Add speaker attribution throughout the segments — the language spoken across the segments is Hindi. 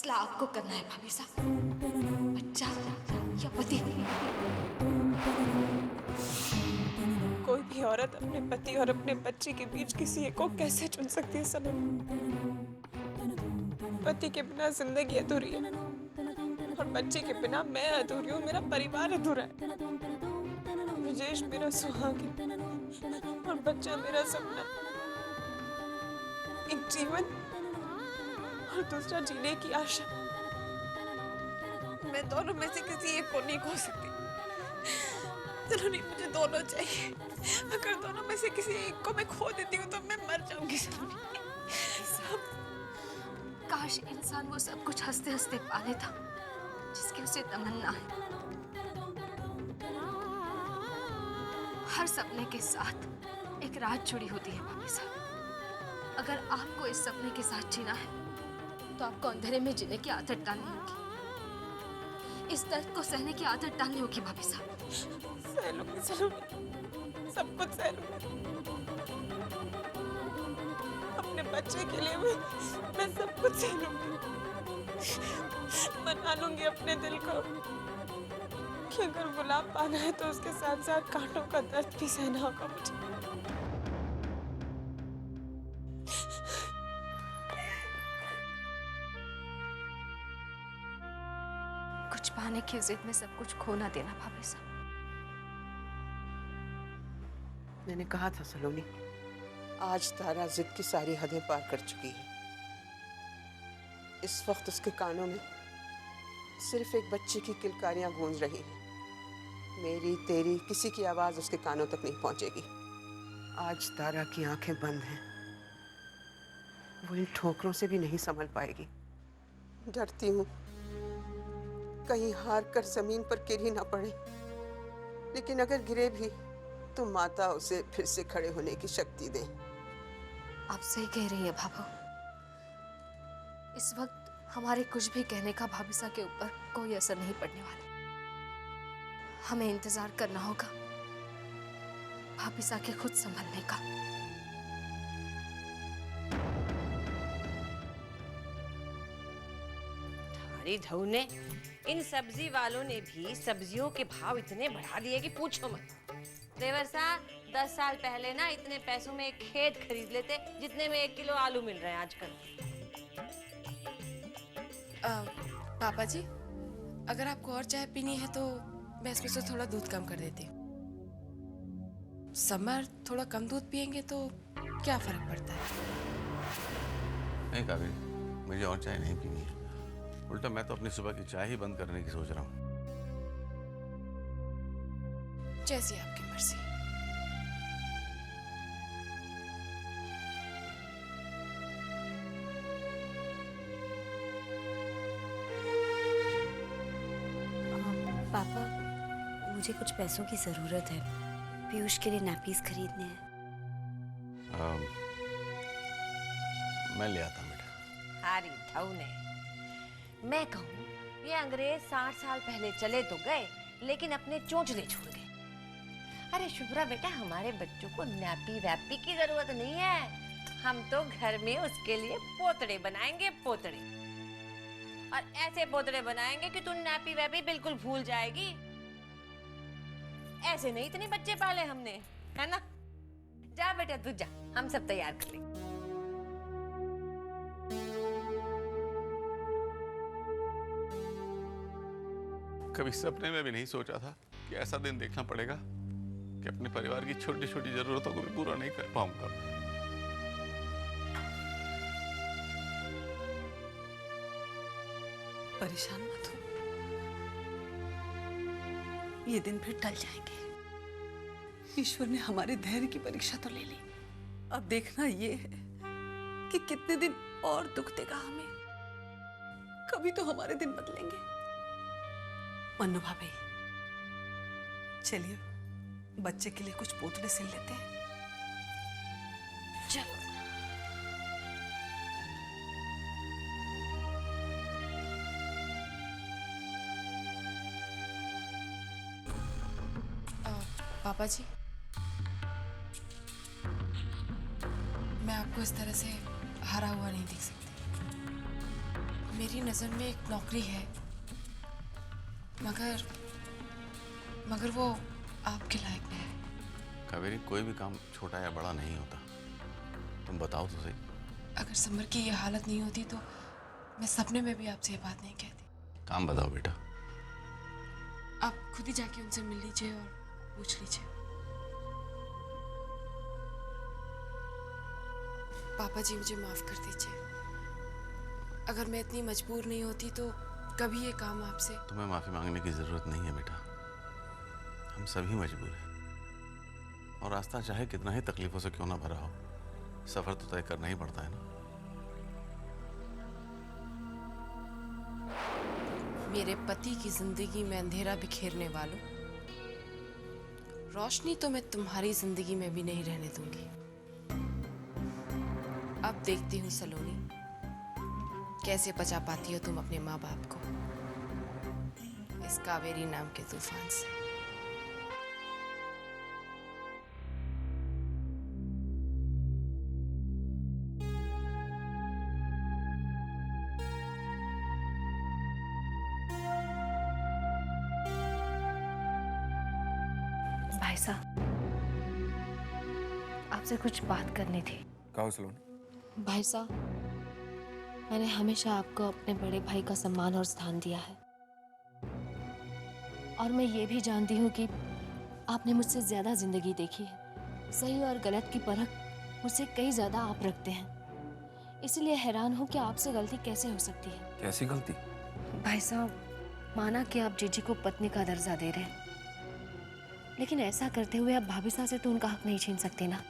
Speaker 1: फैसला आपको करना है भाभी साहब, बच्चा या पति।
Speaker 2: कोई भी औरत अपने पति और अपने बच्चे के बीच किसी एक को कैसे चुन सकती है सनम? पति के बिना जिंदगी अधूरी है और बच्चे के बिना मैं अधूरी हूँ, मेरा परिवार अधूरा है। विजेश मेरा सुहाग है और बच्चा मेरा सपना। एक जीवन और दूसरा जीने की आशा। मैं दोनों में से किसी एक को नहीं खो सकती। चलो नहीं, मुझे दोनों चाहिए। अगर दोनों में से किसी एक को मैं खो देती हूँ तो मैं मर जाऊंगी। सब
Speaker 1: काश इंसान वो सब कुछ हंसते हंसते पा लेता जिसकी उसे तमन्ना है। हर सपने के साथ एक रात जुड़ी होती है भाभी साहब। अगर आपको इस सपने के साथ जीना है तो आपको अंधेरे में जीने की आदत डालनी होगी। इस दर्द को सहने की आदत डालनी होगी भाभी साहब।
Speaker 2: सह लूंगी, सब कुछ सह लूंगी। अपने बच्चे के लिए मैं सब कुछ सह लूंगी। मना लूंगी अपने दिल को कि अगर गुलाब पाना है तो उसके साथ साथ कांटों का दर्द भी सहना होगा मुझे।
Speaker 1: कुछ पाने की जिद में सब कुछ खो ना देना भाभी साहब।
Speaker 3: मैंने कहा था सलोनी, आज तारा जिद की सारी हदें पार कर चुकी है। इस वक्त उसके कानों में सिर्फ एक बच्चे की किलकारियां गूंज रही हैं। मेरी तेरी किसी की आवाज उसके कानों तक नहीं पहुंचेगी। आज तारा की आंखें बंद हैं। वो इन ठोकरों से भी नहीं संभल पाएगी। डरती हूँ कहीं हार कर जमीन पर गिर ही ना पड़े। लेकिन अगर गिरे भी तो माता उसे फिर से खड़े होने की शक्ति दे।
Speaker 1: आप सही कह रही है भाभो। इस वक्त हमारे कुछ भी कहने का भाभी साहब के ऊपर कोई असर नहीं पड़ने वाला। हमें इंतजार करना होगा भाभी साहब के खुद संभलने का।
Speaker 4: हमारी धऊ ने, इन सब्जी वालों ने भी सब्जियों के भाव इतने बढ़ा दिए कि पूछो मत। देवर साहब 10 साल पहले ना इतने पैसों में एक खेत खरीद लेते जितने में 1 किलो आलू मिल रहे हैं आजकल।
Speaker 5: पापा जी, अगर आपको और चाय पीनी है तो मैं इसमें से थोड़ा दूध कम कर देती हूँ। समर थोड़ा कम दूध पियेंगे तो क्या फर्क पड़ता है?
Speaker 6: नहीं कावेरी, मुझे और चाय नहीं पीनी है। उल्टा मैं तो अपनी सुबह की चाय ही बंद करने की सोच रहा हूँ।
Speaker 5: जैसी आपकी मर्जी।
Speaker 7: पापा, मुझे कुछ पैसों की जरूरत है। पीयूष के लिए नैपीज खरीदने हैं।
Speaker 6: मैं ले आता बेटा।
Speaker 4: हारी धऊ ने, मैं कहूँ ये अंग्रेज 60 साल पहले चले तो गए लेकिन अपने चोंचले छोड़ गए। अरे शुभ्रा बेटा, हमारे बच्चों को नैपी वैपी की जरूरत नहीं है। हम तो घर में उसके लिए पोतड़े बनाएंगे, पोतड़े। और ऐसे पोतड़े बनाएंगे कि तू नैपी वैपी बिल्कुल भूल जाएगी। ऐसे नहीं इतने बच्चे पाले हमने, है ना? जा बेटा तू जा, हम सब तैयार कर लेंगे।
Speaker 6: कभी सपने में भी नहीं सोचा था कि ऐसा दिन देखना पड़ेगा कि अपने परिवार की छोटी छोटी जरूरतों को भी पूरा नहीं कर पाऊंगा।
Speaker 8: परेशान मत हो, ये दिन फिर टल जाएंगे। ईश्वर ने हमारे धैर्य की परीक्षा तो ले ली। अब देखना ये है कि कितने दिन और दुख देगा हमें। कभी तो हमारे दिन बदलेंगे। मन्नू भाभी, चलिए बच्चे के लिए कुछ पोतड़े सिल लेते हैं।
Speaker 4: चलो।
Speaker 5: पापा जी, मैं आपको इस तरह से हारा हुआ नहीं देख सकती। मेरी नज़र में एक नौकरी है, मगर मगर वो आपके लायक में है।
Speaker 6: कावेरी, कोई भी काम छोटा या बड़ा नहीं होता। तुम बताओ तो सही।
Speaker 5: अगर समर की ये हालत नहीं होती तो मैं सपने में भी आपसे ये बात नहीं कहती।
Speaker 6: काम बताओ बेटा।
Speaker 5: आप खुद ही जाके उनसे मिल लीजिए और पूछ लीजिए। पापा जी, मुझे माफ कर दीजिए। अगर मैं इतनी मजबूर नहीं होती तो कभी ये काम आपसे।
Speaker 6: तुम्हें माफी मांगने की जरूरत नहीं है बेटा। हम सभी मजबूर हैं, और रास्ता चाहे कितना ही तकलीफों से क्यों ना भरा हो, सफर तो तय करना ही पड़ता है ना।
Speaker 5: मेरे पति की जिंदगी में अंधेरा बिखेरने वालों, रोशनी तो मैं तुम्हारी जिंदगी में भी नहीं रहने दूंगी। अब देखती हूँ सलोनी, कैसे बचा पाती हो तुम अपने माँ बाप को इस कावेरी नाम के तूफान से।
Speaker 1: भाई साहब, आपसे कुछ बात करनी थी।
Speaker 9: कहो सलोनी।
Speaker 1: भाई साहब, मैंने हमेशा आपको अपने बड़े भाई का सम्मान और स्थान दिया है, और मैं ये भी जानती हूँ कि आपने मुझसे ज्यादा जिंदगी देखी है। सही और गलत की परख मुझसे कई ज्यादा आप रखते हैं, इसलिए हैरान हूँ कि आपसे गलती कैसे हो सकती है।
Speaker 9: कैसी गलती?
Speaker 1: भाई साहब, माना कि आप जीजी को पत्नी का दर्जा दे रहे हैं, लेकिन ऐसा करते हुए आप भाभी साहब से तो उनका हक नहीं छीन सकते ना।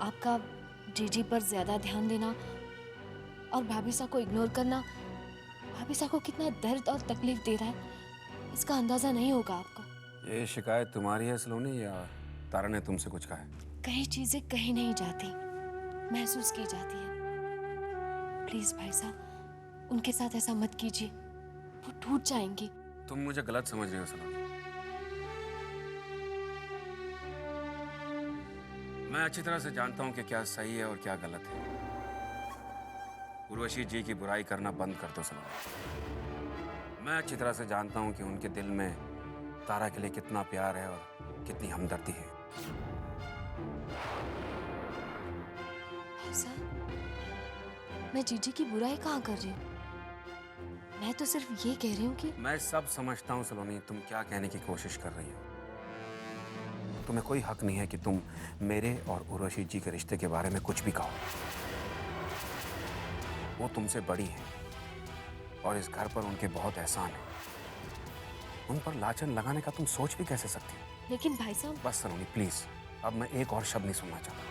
Speaker 1: आपका जीजी पर ज्यादा ध्यान देना और भाभी साहब को इग्नोर करना भाभी साहब को कितना दर्द और तकलीफ दे रहा है, इसका अंदाजा नहीं होगा आपको।
Speaker 9: ये शिकायत तुम्हारी है सलोनी, या तारा ने तुमसे कुछ कहा है?
Speaker 1: कई चीजें कहीं नहीं जाती, महसूस की जाती है। प्लीज भाई साहब, उनके साथ ऐसा मत कीजिए, वो टूट जाएंगी।
Speaker 9: तुम मुझे गलत समझ रही हो सलोनी। मैं अच्छी तरह से जानता हूं कि क्या सही है और क्या गलत है। उर्वशी जी की बुराई करना बंद कर दो सलोनी। मैं अच्छी तरह से जानता हूं कि उनके दिल में तारा के लिए कितना प्यार है और कितनी हमदर्दी है।
Speaker 1: ऐसा? मैं जीजी की बुराई कहाँ कर रही हूँ? मैं तो सिर्फ ये कह रही हूँ कि
Speaker 9: मैं सब समझता हूँ सलोनी, तुम क्या कहने की कोशिश कर रही हो। तुम्हें कोई हक नहीं है कि तुम मेरे और उर्वशी जी के रिश्ते के बारे में कुछ भी कहो। वो तुमसे बड़ी है और इस घर पर उनके बहुत एहसान है। उन पर लांछन लगाने का तुम सोच भी कैसे सकती हो?
Speaker 1: लेकिन भाई साहब।
Speaker 9: बस सलोनी प्लीज, अब मैं एक और शब्द नहीं सुनना चाहता।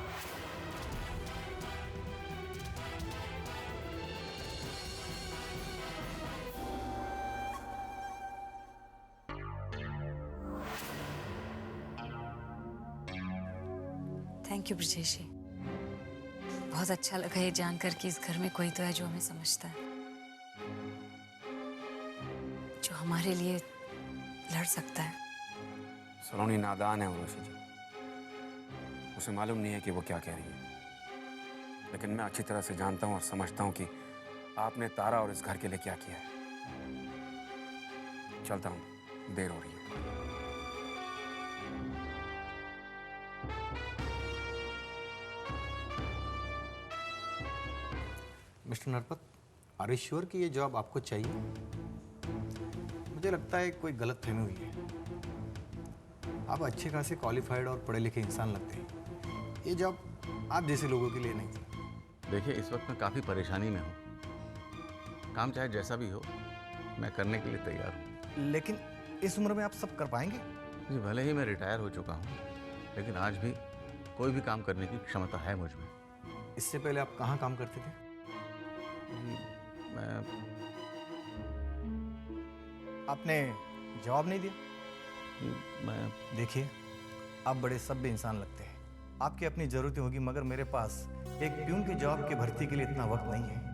Speaker 7: थैंक यू ब्रजेश जी, बहुत अच्छा लगा ये जानकर कि इस घर में कोई तो है जो हमें समझता है, जो हमारे लिए लड़ सकता है।
Speaker 9: सलोनी नादान है उर्वशी जी, उसे मालूम नहीं है कि वो क्या कह रही है, लेकिन मैं अच्छी तरह से जानता हूँ और समझता हूँ कि आपने तारा और इस घर के लिए क्या किया है। चलता हूँ, देर हो रही है।
Speaker 10: Mister Narpat, are you sure कि ये जॉब आपको चाहिए? मुझे लगता है कोई गलतफहमी हुई है। आप अच्छे खासे क्वालिफाइड और पढ़े लिखे इंसान लगते हैं। ये जॉब आप जैसे लोगों के लिए नहीं थी।
Speaker 6: देखिए, इस वक्त मैं काफ़ी परेशानी में हूँ। काम चाहे जैसा भी हो, मैं करने के लिए तैयार हूँ।
Speaker 10: लेकिन इस उम्र में आप सब कर पाएंगे?
Speaker 6: जी, भले ही मैं रिटायर हो चुका हूँ, लेकिन आज भी कोई भी काम करने की क्षमता है मुझ में।
Speaker 10: इससे पहले आप कहाँ काम करते थे?
Speaker 6: मैं
Speaker 10: आपने जवाब नहीं दिया।
Speaker 6: मैं
Speaker 10: देखिए, आप बड़े सभ्य इंसान लगते हैं। आपकी अपनी जरूरतें होगी, मगर मेरे पास एक प्यून की जॉब की भर्ती के लिए इतना वक्त नहीं है।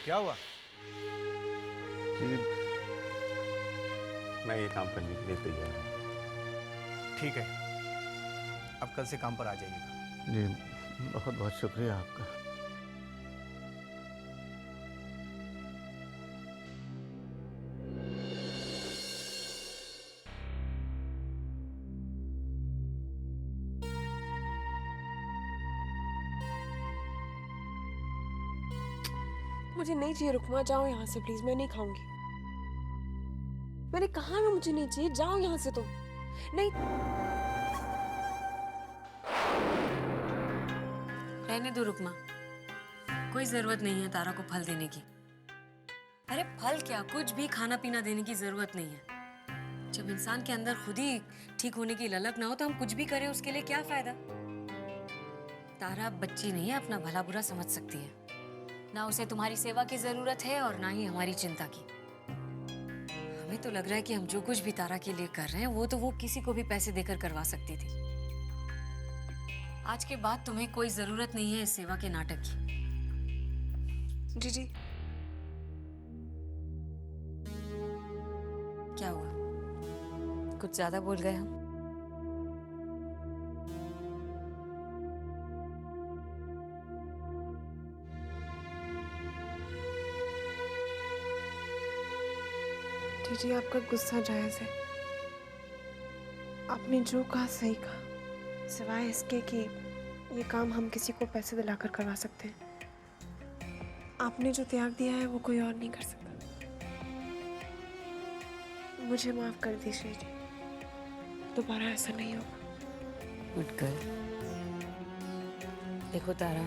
Speaker 10: क्या हुआ?
Speaker 6: जी, मैं ये काम करने के लिए तैयार हूँ।
Speaker 10: ठीक है, अब कल से काम पर आ जाइएगा।
Speaker 6: जी बहुत बहुत शुक्रिया आपका।
Speaker 2: मुझे नहीं चाहिए रुकमा, जाओ यहाँ से प्लीज, मैं नहीं खाऊंगी। मैंने कहा ना मुझे नहीं चाहिए, जाओ यहाँ से तुम। नहीं,
Speaker 7: रहने दो रुकमा, कोई जरूरत नहीं है तारा को फल देने की। अरे फल क्या, कुछ भी खाना पीना देने की जरूरत नहीं है। जब इंसान के अंदर खुद ही ठीक होने की ललक ना हो तो हम कुछ भी करें उसके लिए क्या फायदा। तारा बच्ची नहीं है, अपना भला बुरा समझ सकती है। ना उसे तुम्हारी सेवा की जरूरत है और ना ही हमारी चिंता की। हमें तो लग रहा है कि हम जो कुछ भी तारा के लिए कर रहे हैं वो किसी को भी पैसे देकर करवा सकती थी। आज के बाद तुम्हें कोई जरूरत नहीं है इस सेवा के नाटक की।
Speaker 2: जी
Speaker 7: क्या हुआ, कुछ ज्यादा बोल गए हम?
Speaker 2: जी आपका गुस्सा जायज है। आपने जो कहा सही कहा, सिवाय इसके कि ये काम हम किसी को पैसे दिलाकर करवा सकते हैं। आपने जो त्याग दिया है वो कोई और नहीं कर सकता। मुझे माफ कर दीजिए जी, दोबारा ऐसा नहीं होगा।
Speaker 7: Good girl. देखो तारा,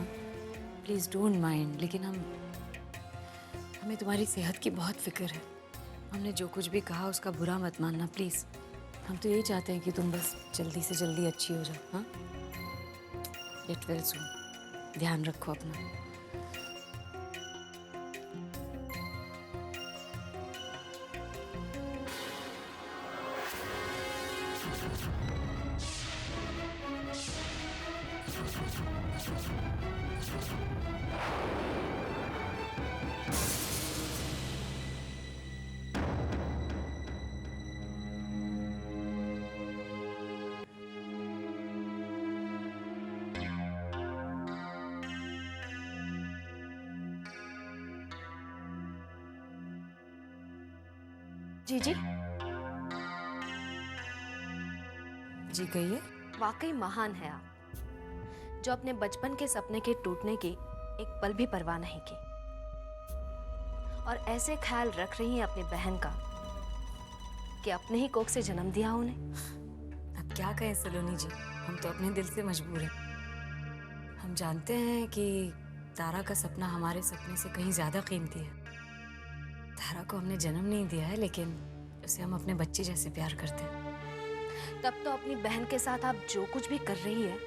Speaker 7: प्लीज डोंट माइंड, लेकिन हमें तुम्हारी सेहत की बहुत फिक्र है। हमने जो कुछ भी कहा उसका बुरा मत मानना प्लीज। हम तो यही चाहते हैं कि तुम बस जल्दी से जल्दी अच्छी हो जाओ। हाँ, गेट वेल सून। ध्यान रखो अपना।
Speaker 1: जी
Speaker 7: कहिए।
Speaker 1: वाकई महान है आप, जो अपने बचपन के सपने के टूटने की एक पल भी परवाह नहीं की और ऐसे ख्याल रख रही हैं अपनी बहन का कि अपने ही कोख से जन्म दिया उन्हें।
Speaker 7: अब क्या कहें सलोनी जी, हम तो अपने दिल से मजबूर हैं। हम जानते हैं कि तारा का सपना हमारे सपने से कहीं ज्यादा कीमती है। तारा को हमने जन्म नहीं दिया है, लेकिन उसे हम अपने बच्चे जैसे प्यार करते हैं।
Speaker 1: तब तो अपनी बहन के साथ आप जो कुछ भी कर रही है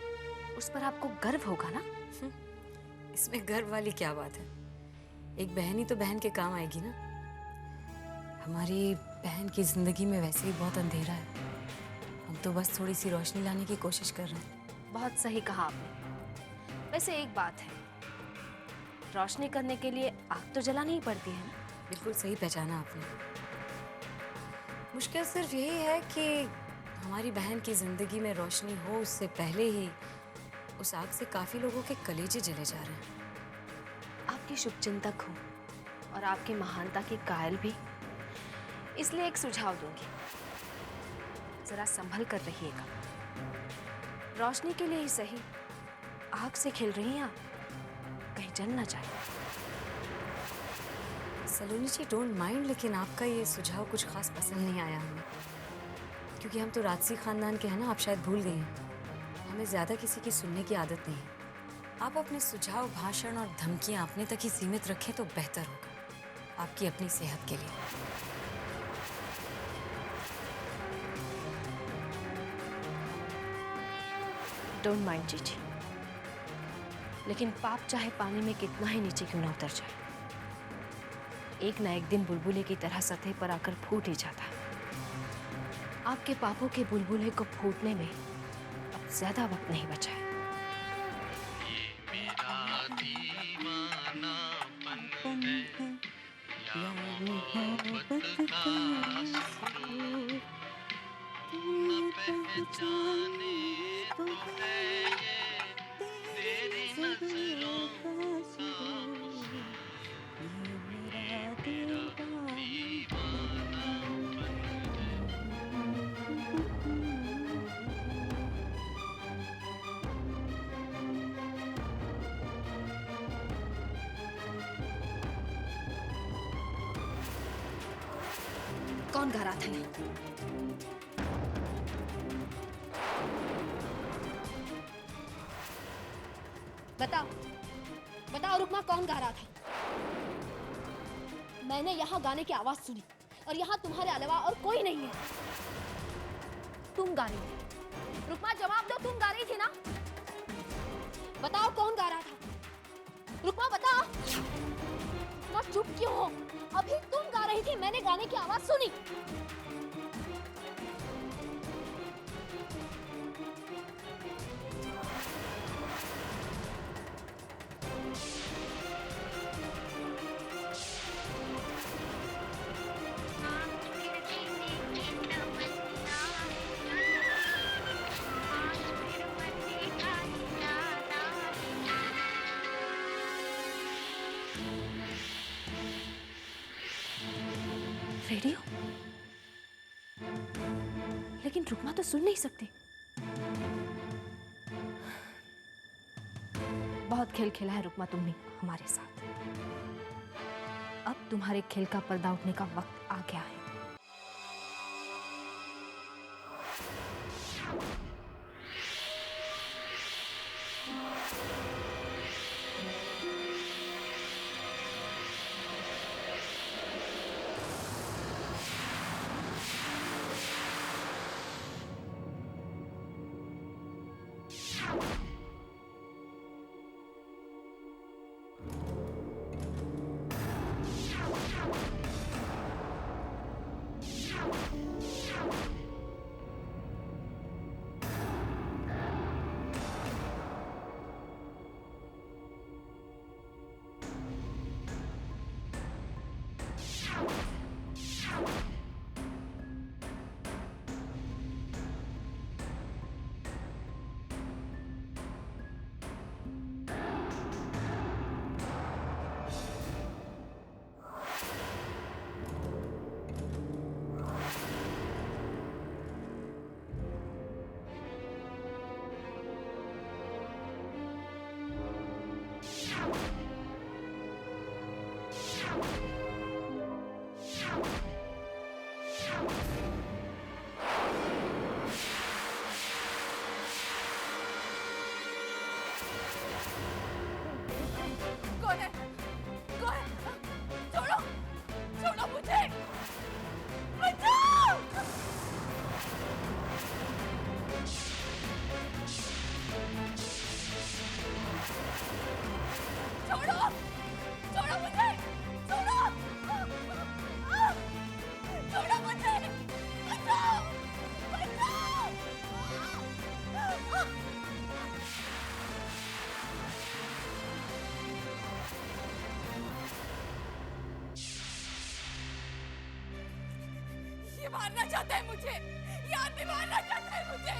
Speaker 1: उस पर आपको गर्व होगा ना।
Speaker 7: इसमें गर्व वाली क्या बात है? एक बहन ही तो बहन के काम आएगी ना। हमारी बहन की जिंदगी में वैसे ही बहुत अंधेरा है, हम तो बस थोड़ी सी रोशनी लाने की कोशिश कर रहे हैं।
Speaker 1: बहुत सही कहा आपने। वैसे एक बात है, रोशनी करने के लिए आग तो जलानी ही पड़ती है ना।
Speaker 7: बिल्कुल सही पहचाना आपने। मुश्किल सिर्फ यही है कि हमारी बहन की जिंदगी में रोशनी हो उससे पहले ही उस आग से काफी लोगों के कलेजे जले जा रहे हैं।
Speaker 1: आपकी शुभचिंतक हूँ और आपकी महानता की कायल भी, इसलिए एक सुझाव दूंगी, जरा संभल कर रहिएगा। रोशनी के लिए ही सही, आग से खेल रही हैं आप, कहीं जल ना जाए।
Speaker 7: सलोनी जी डोंट माइंड, लेकिन आपका ये सुझाव कुछ खास पसंद नहीं आया हमें, क्योंकि हम तो राजसी खानदान के हैं ना। आप शायद भूल गए हैं, हमें ज्यादा किसी की सुनने की आदत नहीं है। आप अपने सुझाव, भाषण और धमकियां अपने तक ही सीमित रखें तो बेहतर होगा आपकी अपनी सेहत के लिए।
Speaker 1: डोंट माइंड जीजी, लेकिन पाप चाहे पानी में कितना ही नीचे क्यों ना उतर जाए, एक ना एक दिन बुलबुले की तरह सतह पर आकर फूट ही जाता है। आपके पापों के बुलबुले को फूटने में अब ज्यादा वक्त नहीं बचा है।
Speaker 11: ये मेरा दीवानापन है या वो
Speaker 1: कौन गा रहा था ये? बताओ बताओ रुकमा, कौन गा रहा था? मैंने यहाँ गाने की आवाज सुनी और यहाँ तुम्हारे अलावा और कोई नहीं है। तुम गा रही थी। रुकमा जवाब दो, तुम गा रही थी ना? बताओ कौन गा रहा था? रुकमा बताओ ना, चुप क्यों हो? अभी तुम गा रही थी, मैंने गाने की आवाज सुनी। रेडियो? लेकिन रुकमा तो सुन नहीं सकती। बहुत खेल खेला है रुकमा तुमने हमारे साथ। अब तुम्हारे खेल का पर्दा उठने का वक्त आ गया है।
Speaker 11: मारना चाहता है मुझे, ये आदमी मारना चाहता है मुझे।